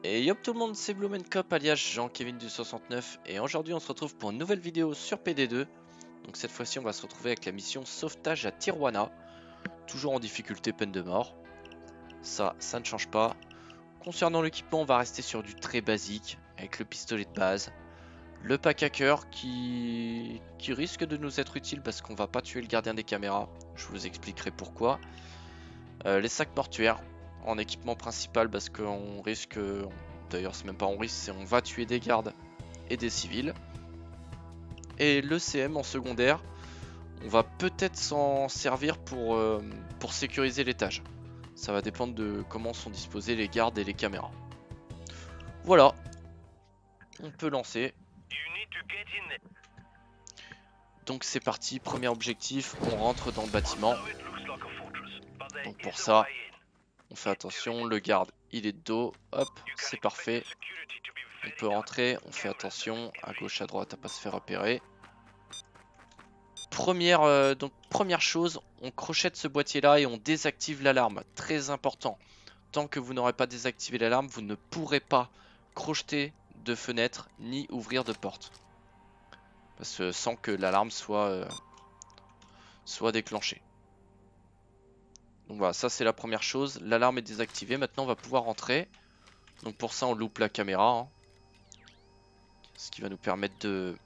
Et yop tout le monde, c'est Blumenkop alias Jean-Kevin du 69 et aujourd'hui on se retrouve pour une nouvelle vidéo sur PD2. Donc cette fois-ci on va se retrouver avec la mission sauvetage à Tijuana, toujours en difficulté peine de mort. Ça ne change pas. Concernant l'équipement, on va rester sur du très basique avec le pistolet de base, le pack à cœur qui risque de nous être utile parce qu'on va pas tuer le gardien des caméras. Je vous expliquerai pourquoi. Les sacs mortuaires en équipement principal parce qu'on risque, d'ailleurs c'est même pas on risque, c'est on va tuer des gardes et des civils. Et le CM en secondaire, on va peut-être s'en servir pour sécuriser l'étage. Ça va dépendre de comment sont disposés les gardes et les caméras. Voilà, on peut lancer. Donc c'est parti, premier objectif, on rentre dans le bâtiment. Donc pour ça, on fait attention, le garde il est de dos, hop, c'est parfait. On peut rentrer, on fait attention, à gauche à droite à pas se faire repérer. Première chose, on crochette ce boîtier là et on désactive l'alarme, très important. Tant que vous n'aurez pas désactivé l'alarme, vous ne pourrez pas crocheter de fenêtre ni ouvrir de porte. Parce que sans que l'alarme soit déclenchée. Donc voilà, ça c'est la première chose. L'alarme est désactivée. Maintenant on va pouvoir rentrer. Donc pour ça on loupe la caméra. Ce qui va nous permettre de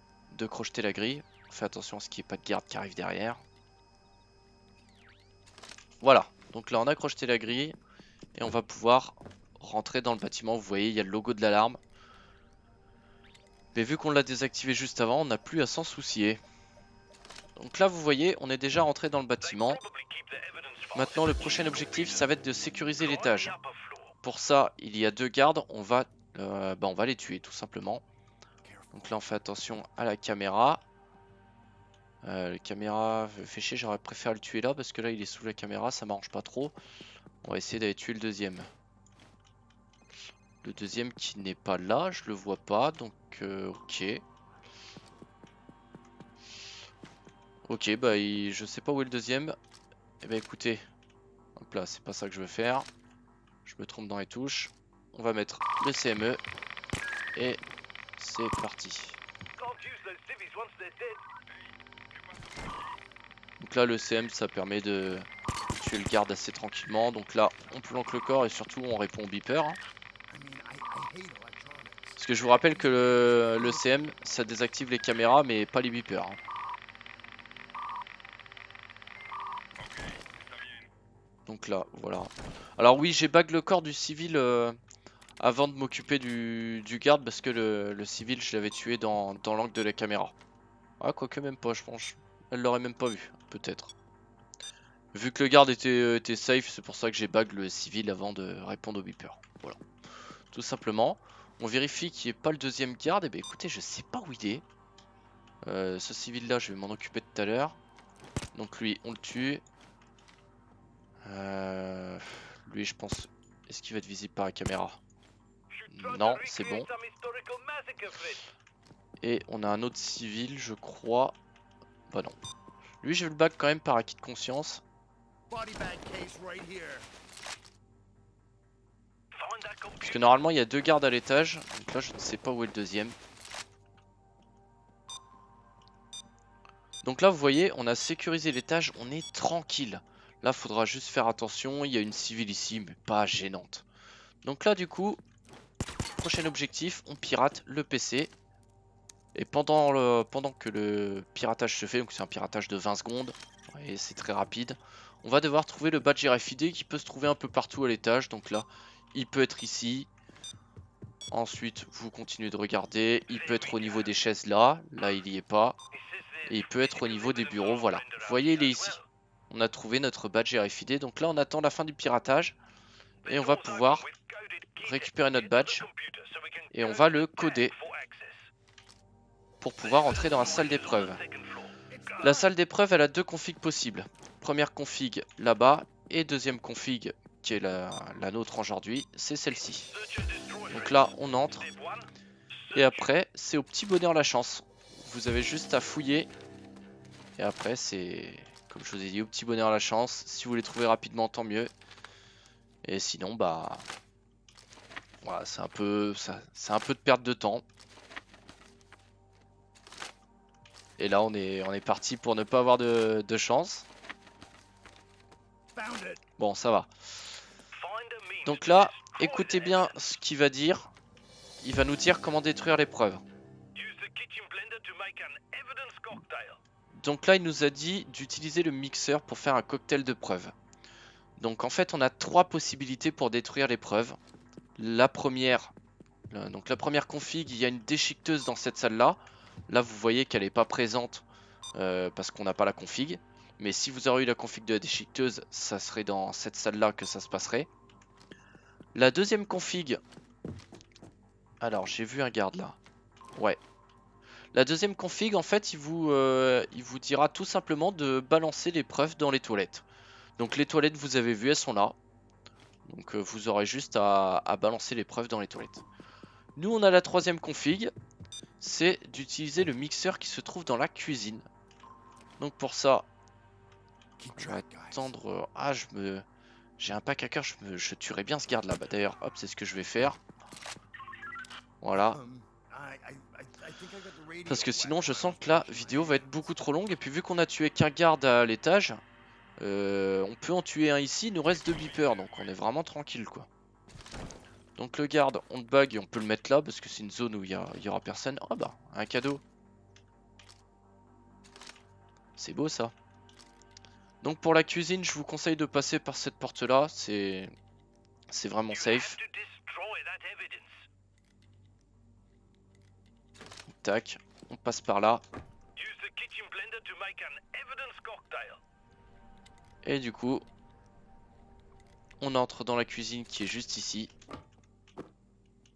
crocheter la grille. On fait attention à ce qu'il n'y ait pas de garde qui arrive derrière. Voilà, donc là on a crocheté la grille. Et on va pouvoir rentrer dans le bâtiment. Vous voyez, il y a le logo de l'alarme. Mais vu qu'on l'a désactivé juste avant, on n'a plus à s'en soucier. Donc là vous voyez, on est déjà rentré dans le bâtiment. Maintenant le prochain objectif, ça va être de sécuriser l'étage. Pour ça, il y a deux gardes, on va les tuer tout simplement. Donc là on fait attention à la caméra. La caméra fait chier, j'aurais préféré le tuer là parce que là il est sous la caméra, ça m'arrange pas trop. On va essayer d'aller tuer le deuxième. Le deuxième qui n'est pas là, je le vois pas, donc ok. Ok, bah je sais pas où est le deuxième. Eh bah écoutez, hop là, c'est pas ça que je veux faire. Je me trompe dans les touches. On va mettre le CME. Et c'est parti. Donc là le CM ça permet de tuer le garde assez tranquillement. Donc là on planque le corps et surtout on répond au beeper. Parce que je vous rappelle que le CM ça désactive les caméras mais pas les beepers. Donc là voilà. Alors oui j'ai bag le corps du civil avant de m'occuper du garde parce que le civil je l'avais tué dans l'angle de la caméra. Ah quoique même pas je pense. Elle l'aurait même pas vu peut-être. Vu que le garde était safe, c'est pour ça que j'ai bag le civil avant de répondre au beeper. Voilà. Tout simplement. On vérifie qu'il n'y ait pas le deuxième garde. Et bah écoutez, je sais pas où il est. Ce civil là, je vais m'en occuper tout à l'heure. Donc lui, on le tue. Lui, je pense... Est-ce qu'il va être visible par la caméra? Non, c'est bon. Et on a un autre civil, je crois. Bah non. Lui, je vais le bag quand même par acquis de conscience. Parce que normalement il y a deux gardes à l'étage. Donc là je ne sais pas où est le deuxième. Donc là vous voyez on a sécurisé l'étage. On est tranquille. Là faudra juste faire attention. Il y a une civile ici mais pas gênante. Donc là du coup prochain objectif, on pirate le PC. Et pendant que le piratage se fait, donc c'est un piratage de 20 secondes, et c'est très rapide, on va devoir trouver le badge RFID qui peut se trouver un peu partout à l'étage. Donc là, il peut être ici. Ensuite, vous continuez de regarder. Il peut être au niveau des chaises là. Là, il n'y est pas. Et il peut être au niveau des bureaux. Voilà. Vous voyez, il est ici. On a trouvé notre badge RFID. Donc là, on attend la fin du piratage. Et on va pouvoir récupérer notre badge. Et on va le coder. Pour pouvoir entrer dans la salle d'épreuve. La salle d'épreuve, elle a deux configs possibles. Première config là-bas. Et deuxième config, qui est la nôtre aujourd'hui, c'est celle-ci. Donc là, on entre. Et après, c'est au petit bonheur la chance. Vous avez juste à fouiller Et après c'est, comme je vous ai dit, au petit bonheur la chance. Si vous les trouvez rapidement, tant mieux. Et sinon bah voilà, c'est un peu de perte de temps. Et là on est parti pour ne pas avoir de chance. Bon, ça va. Donc là, écoutez bien ce qu'il va dire. Il va nous dire comment détruire les preuves. Donc là, il nous a dit d'utiliser le mixeur pour faire un cocktail de preuves. Donc en fait, on a trois possibilités pour détruire les preuves. La première, donc la première config, il y a une déchiqueteuse dans cette salle-là. Là, vous voyez qu'elle n'est pas présente parce qu'on n'a pas la config. Mais si vous aurez eu la config de la déchiqueteuse, ça serait dans cette salle-là que ça se passerait. La deuxième config... Alors, j'ai vu un garde là. Ouais. La deuxième config, en fait, il vous dira tout simplement de balancer les preuves dans les toilettes. Donc les toilettes, vous avez vu, elles sont là. Donc vous aurez juste à balancer les preuves dans les toilettes. Nous, on a la troisième config. C'est d'utiliser le mixeur qui se trouve dans la cuisine. Donc pour ça, on va attendre... Ah, j'ai un pack à cœur, je tuerais bien ce garde là. Bah, d'ailleurs, hop, c'est ce que je vais faire. Voilà. Parce que sinon, je sens que la vidéo va être beaucoup trop longue. Et puis vu qu'on a tué qu'un garde à l'étage, on peut en tuer un ici. Il nous reste 2 beepers, donc on est vraiment tranquille quoi. Donc le garde, on le bug et on peut le mettre là parce que c'est une zone où il y aura personne. Ah bah, un cadeau. C'est beau ça. Donc pour la cuisine, je vous conseille de passer par cette porte là. C'est vraiment safe. Tac, on passe par là. Et du coup, on entre dans la cuisine qui est juste ici.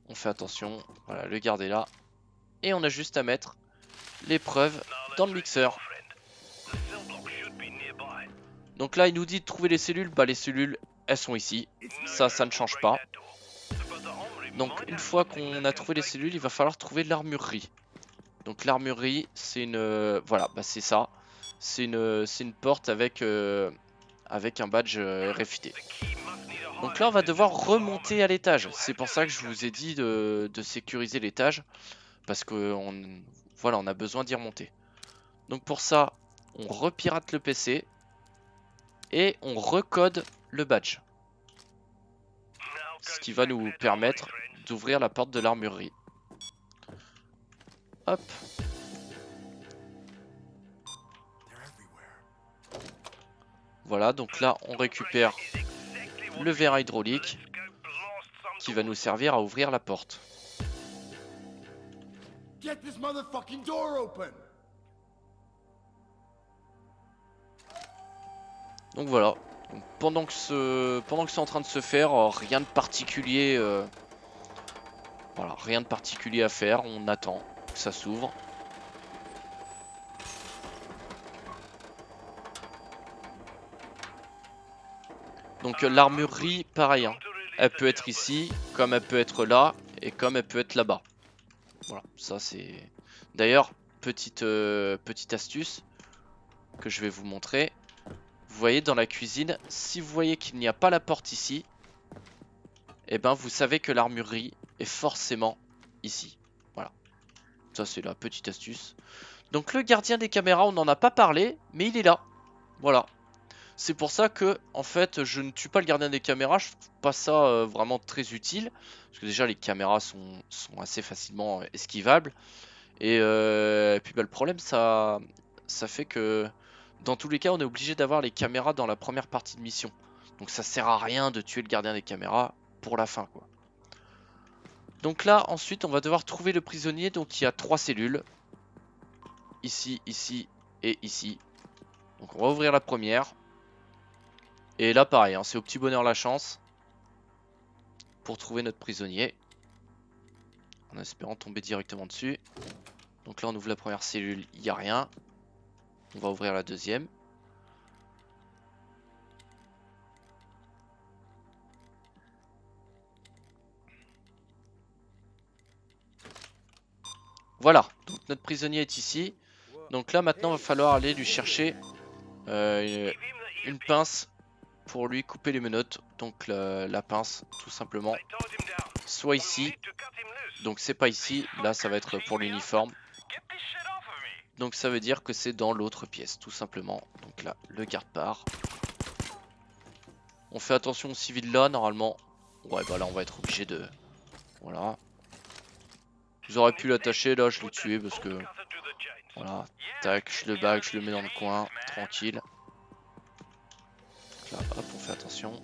On fait attention, voilà, le garde est là. Et on a juste à mettre les preuves dans le mixeur. Donc là, il nous dit de trouver les cellules. Bah les cellules, elles sont ici. Ça ne change pas. Donc une fois qu'on a trouvé les cellules, il va falloir trouver l'armurerie. Donc l'armurerie, c'est une... voilà, bah c'est ça. C'est une porte avec un badge RFID. Donc là, on va devoir remonter à l'étage. C'est pour ça que je vous ai dit de sécuriser l'étage. Parce que voilà, on a besoin d'y remonter. Donc pour ça, on repirate le PC. Et on recode le badge. Ce qui va nous permettre d'ouvrir la porte de l'armurerie. Hop. Voilà, donc là, on récupère le verre hydraulique qui va nous servir à ouvrir la porte. Donc voilà. Donc, pendant que c'est en train de se faire, rien de particulier. Voilà, rien de particulier à faire. On attend que ça s'ouvre. Donc l'armurerie, pareil. Hein. Elle peut être ici, comme elle peut être là, et comme elle peut être là-bas. Voilà, ça c'est... D'ailleurs, petite astuce que je vais vous montrer. Vous voyez dans la cuisine, si vous voyez qu'il n'y a pas la porte ici, et ben vous savez que l'armurerie est forcément ici. Voilà, ça c'est la petite astuce. Donc le gardien des caméras, on n'en a pas parlé, mais il est là. Voilà. C'est pour ça que, en fait, je ne tue pas le gardien des caméras. Je trouve pas ça vraiment très utile. Parce que déjà, les caméras sont assez facilement esquivables. Et puis bah, le problème, ça fait que dans tous les cas, on est obligé d'avoir les caméras dans la première partie de mission. Donc ça sert à rien de tuer le gardien des caméras pour la fin, quoi. Donc là, ensuite, on va devoir trouver le prisonnier. Donc il y a 3 cellules. Ici, ici et ici. Donc on va ouvrir la première. Et là pareil, hein, c'est au petit bonheur la chance pour trouver notre prisonnier. En espérant tomber directement dessus. Donc là on ouvre la première cellule, il n'y a rien. On va ouvrir la deuxième. Voilà, donc notre prisonnier est ici. Donc là maintenant va falloir aller lui chercher une pince pour lui couper les menottes. Donc la pince tout simplement. Soit ici. Donc c'est pas ici. Là ça va être pour l'uniforme. Donc ça veut dire que c'est dans l'autre pièce tout simplement. Donc là le garde part. On fait attention aux civils là normalement. Ouais bah là on va être obligé de... Voilà. J'aurais pu l'attacher là, je l'ai tué parce que... Voilà. Tac, je le bague, je le mets dans le coin. Tranquille. Donc là hop on fait attention.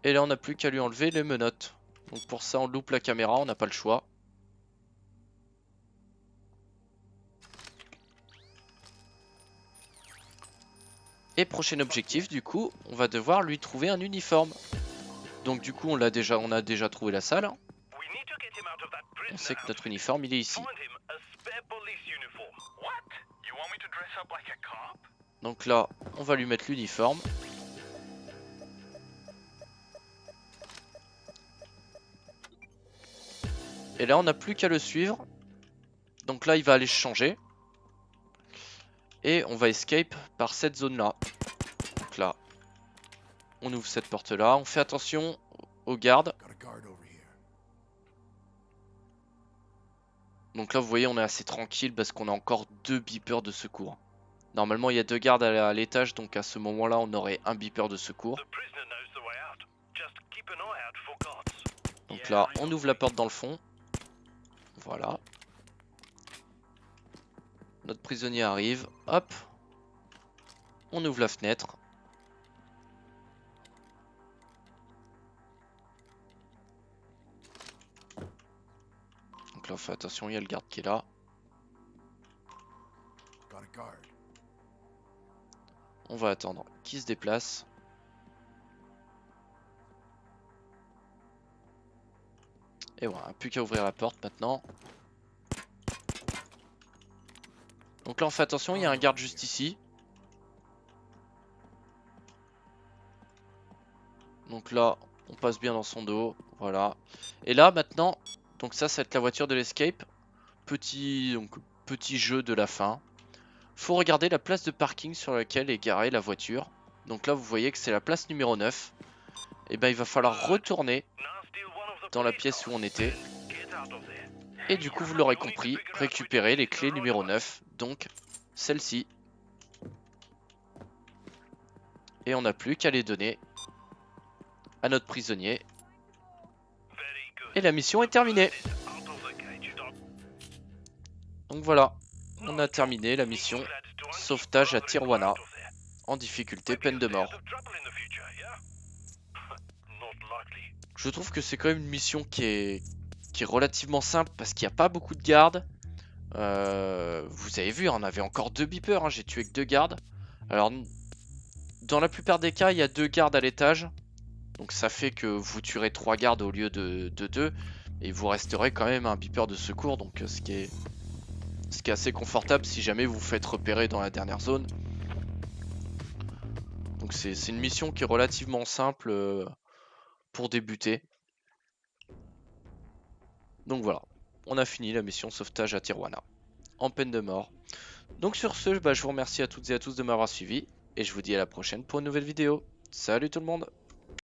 Et là on n'a plus qu'à lui enlever les menottes. Donc pour ça on loupe la caméra, on n'a pas le choix. Et prochain objectif du coup, on va devoir lui trouver un uniforme. Donc du coup on a déjà trouvé la salle. On sait que notre uniforme il est ici. Donc là on va lui mettre l'uniforme. Et là on n'a plus qu'à le suivre. Donc là il va aller se changer. Et on va escape par cette zone là. Donc là on ouvre cette porte là. On fait attention aux gardes. Donc là vous voyez on est assez tranquille parce qu'on a encore 2 beepers de secours. Normalement il y a 2 gardes à l'étage, donc à ce moment là on aurait un beeper de secours. Donc là on ouvre la porte dans le fond. Voilà. Notre prisonnier arrive, hop. On ouvre la fenêtre. Donc là on fait attention, il y a le garde qui est là. On va attendre qu'il se déplace. Et voilà, plus qu'à ouvrir la porte maintenant. Donc là on fait attention, il y a un garde juste ici. Donc là on passe bien dans son dos, voilà. Et là maintenant, donc ça va être la voiture de l'escape. Petit jeu de la fin. Faut regarder la place de parking sur laquelle est garée la voiture. Donc là vous voyez que c'est la place numéro 9. Et ben il va falloir retourner dans la pièce où on était. Et du coup vous l'aurez compris, récupérer les clés numéro 9. Donc celle-ci. Et on n'a plus qu'à les donner à notre prisonnier. Et la mission est terminée. Donc voilà, on a terminé la mission sauvetage à Tijuana en difficulté peine de mort. Je trouve que c'est quand même une mission qui est relativement simple parce qu'il n'y a pas beaucoup de gardes. Vous avez vu, on avait encore 2 beepers, hein, j'ai tué que 2 gardes. Alors, dans la plupart des cas, il y a 2 gardes à l'étage. Donc ça fait que vous tuerez 3 gardes au lieu de 2. Et vous resterez quand même un beeper de secours. Donc ce qui est assez confortable si jamais vous vous faites repérer dans la dernière zone. Donc c'est une mission qui est relativement simple pour débuter. Donc voilà, on a fini la mission sauvetage à Tijuana en peine de mort. Donc sur ce, je vous remercie à toutes et à tous de m'avoir suivi et je vous dis à la prochaine pour une nouvelle vidéo. Salut tout le monde!